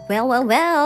Well,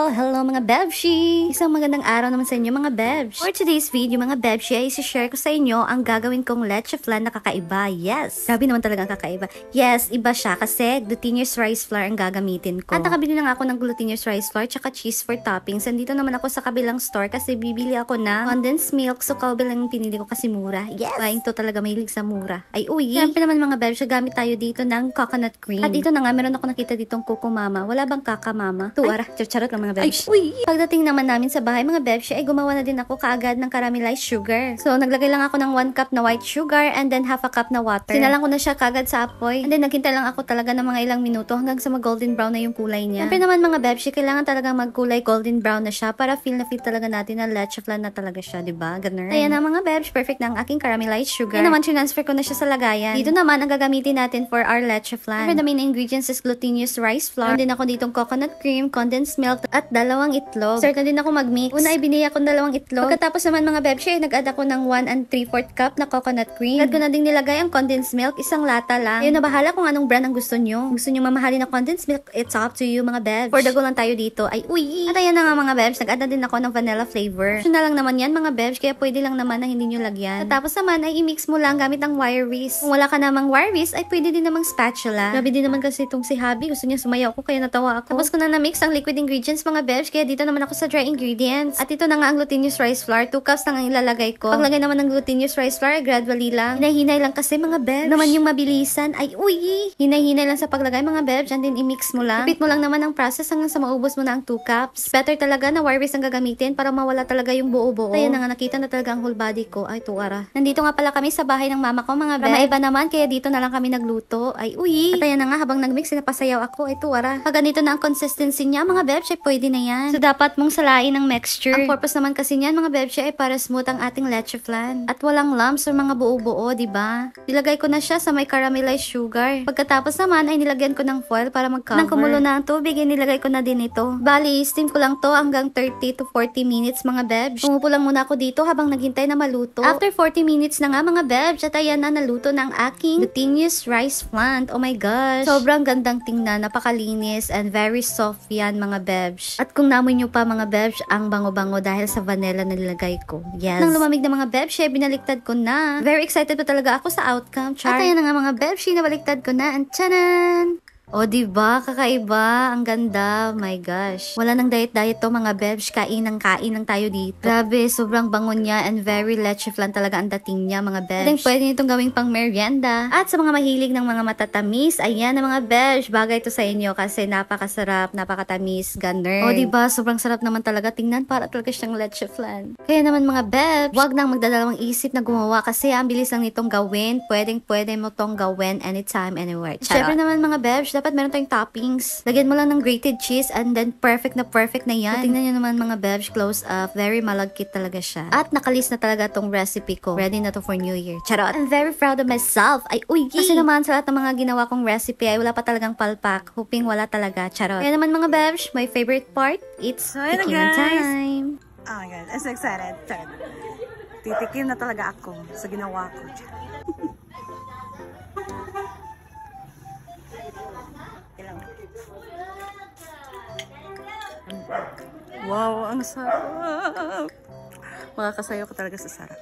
hello mga Bebshi! Isang magandang araw naman sa inyo mga Bebsh. For today's video mga Bebshi ay isi-share ko sa inyo ang gagawin kong leche flan na kakaiba. Yes! Grabe naman talaga ang kakaiba. Yes, iba siya kasi glutinous rice flour ang gagamitin ko. At nakabili lang ako ng glutinous rice flour tsaka cheese for toppings. Andito naman ako sa kabilang store kasi bibili ako ng condensed milk. So kalbi lang yung pinili ko kasi mura. Yes! Buying to talaga mahilig sa mura. Ay uy! Siyempre naman mga Bebshi, gamit tayo dito ng coconut cream. At dito na nga, meron ako nakita ditong Coco Mama. Wala bang Kaka Mama? Charot lang mga Bebshi. Pagdating naman namin sa bahay mga Bebshi ay gumawa na din ako kaagad ng caramelized sugar. So naglagay lang ako ng 1 cup na white sugar and then half a cup na water. Sinalang ko na siya kaagad sa apoy. And then naghintay lang ako talaga ng mga ilang minuto hanggang sa mag-golden brown na yung kulay niya. Siyempre naman mga Bebshi, kailangan talagang magkulay golden brown na siya para feel talaga natin na leche flan na talaga siya, diba? Ganun. Kaya na mga Bebshi, perfect na ang aking caramelized sugar. Kaya naman transfer ko na siya sa lagayan. Dito naman ang gagamitin natin for our leche flan. Siyempre the main ingredients is glutinous rice flour. And then ako ditong coconut cream, condensed milk, at 2 itlog. Start na din ako mag-mix. Una ay binili ako ng 2 itlog. Pagkatapos naman mga Bebshi, ay nag-add ako ng 1 3/4 cup na coconut cream. Agad ko na din nilagay ang condensed milk, 1 lata lang. Ayun na bahala kung anong brand ang gusto nyo. Gusto nyo mamahalin na condensed milk, it's up to you mga Bebsh. For the go lang tayo dito. Ay uy! At ayan na nga mga Bebsh, nag-add na din ako ng vanilla flavor. Optional lang naman yan mga Bebsh, kaya pwede lang naman na hindi nyo lagyan. At tapos naman ay i-mix mo lang gamit ang wire whisk. Kung wala ka namang wire whisk, ay pwede din namang spatula. Grabe din naman kasi itong si Habi. Gusto niya sumayaw ako kaya natawa ako. Tapos ko na na-mix ang liquid ingredients mga Bebsh, kaya dito naman ako sa dry ingredients. At ito na nga ang glutinous rice flour. 2 cups lang ang ilalagay ko. Paglagay naman ng glutinous rice flour, gradually lang. Hinay-hinay lang kasi mga Bebsh. Naman yung mabilisan. Ay, uy! Hinay-hinay lang sa paglagay mga Bebsh. And then i-mix mo lang. Repeat mo lang naman ang process hanggang sa maubos mo na ang 2 cups. Better talaga na wire whisk ang gagamitin para mawala talaga yung buo-buo. Kaya na nga nakita na talaga ang whole body ko. Ay, tuwara. Nandito nga pala kami sa bahay ng mama ko mga Bebsh. Maiba naman kaya dito na lang kami nagluto. Ay, uy! At ayan na nga habang nagmix, napasayaw ako. Ay, tuwara. Pag ganito na ang consistency niya mga Bebsh, ay pwede na yan. So, dapat mong salain ng mixture. Ang purpose naman kasi niyan mga Bebshi ay para smooth ang ating leche flan. At walang lumps or mga buo-buo, diba? Nilagay ko na siya sa may caramelized sugar. Pagkatapos naman ay nilagyan ko ng foil para mag-cover. Nang kumulo na ang tubig, ay nilagay ko na din ito. Bali, steam ko lang to hanggang 30 to 40 minutes mga Bebsh. Umupo lang muna ako dito habang naghintay na maluto. After 40 minutes na nga mga Bebsh, at ayan na naluto ng aking glutinous rice flan. Oh my gosh! Sobrang gandang tingnan, napakalinis and very soft yan mga Bebsh. At kung namoy nyo pa mga Bebsh, ang bango-bango dahil sa vanilla na nilagay ko. Yes. Nang lumamig na mga Bebshi, binaliktad ko na. Very excited pa talaga ako sa outcome. Char. At ayan na nga mga Bebshi, nabaliktad ko na. And tchanan! O, diba? Kakaiba. Ang ganda. My gosh. Wala nang diet-diet to mga Bebsh. Kain ng tayo dito. Grabe, sobrang bango niya and very leche flan talaga ang dating niya mga Bebsh. Then, pwede nitong gawing pang merienda. At sa mga mahilig ng mga matatamis, ayan na mga Bebsh. Bagay to sa inyo kasi napakasarap, napakatamis, ganun. O, diba? Sobrang sarap naman talaga. Tingnan para talaga siyang leche flan. Kaya naman mga Bebsh, wag nang magdadalawang isip na gumawa kasi ang bilis lang nitong gawin. Pwede mo tong gawin anytime, anywhere. Siyempre naman mga Bebsh, dapat meron tayong toppings. Lagyan mo lang ng grated cheese and then perfect na yan. So, tingnan nyo naman mga Bebsh, close up. Very malagkit talaga siya. At nakalis na talaga tong recipe ko. Ready na to for New Year. Charot! I'm very proud of myself. Ay, uy! Kasi naman sa lahat ng mga ginawa kong recipe ay wala pa talagang palpak. Hoping wala talaga. Charot. Kaya naman mga Bebsh, my favorite part, it's tikim time. Oh my God, I'm so excited. Titikim na talaga ako sa ginawa ko. Wow, ang sarap! Makakasayaw ko talaga sa sarap.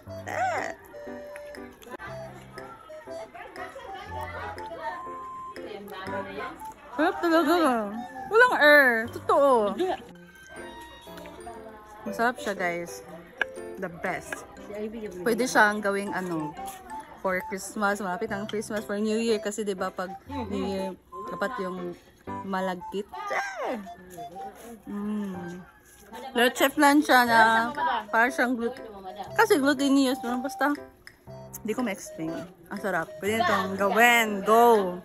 Sarap talaga. Walang totoo. Masarap siya guys. The best. Pwede siyang gawing for Christmas. Malapit ang Christmas, for New Year. Kasi diba pag New Year, dapat yung malagkit. Leche flan siya na parang siyang glutinous. Basta, hindi ko ma-explain. Ang sarap. Pwede itong gawin. Go!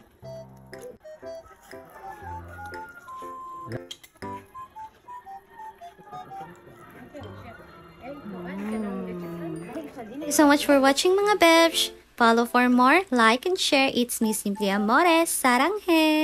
Thank you so much for watching mga Bebsh. Follow for more, like and share. It's me, Simply Amores. Saranghe!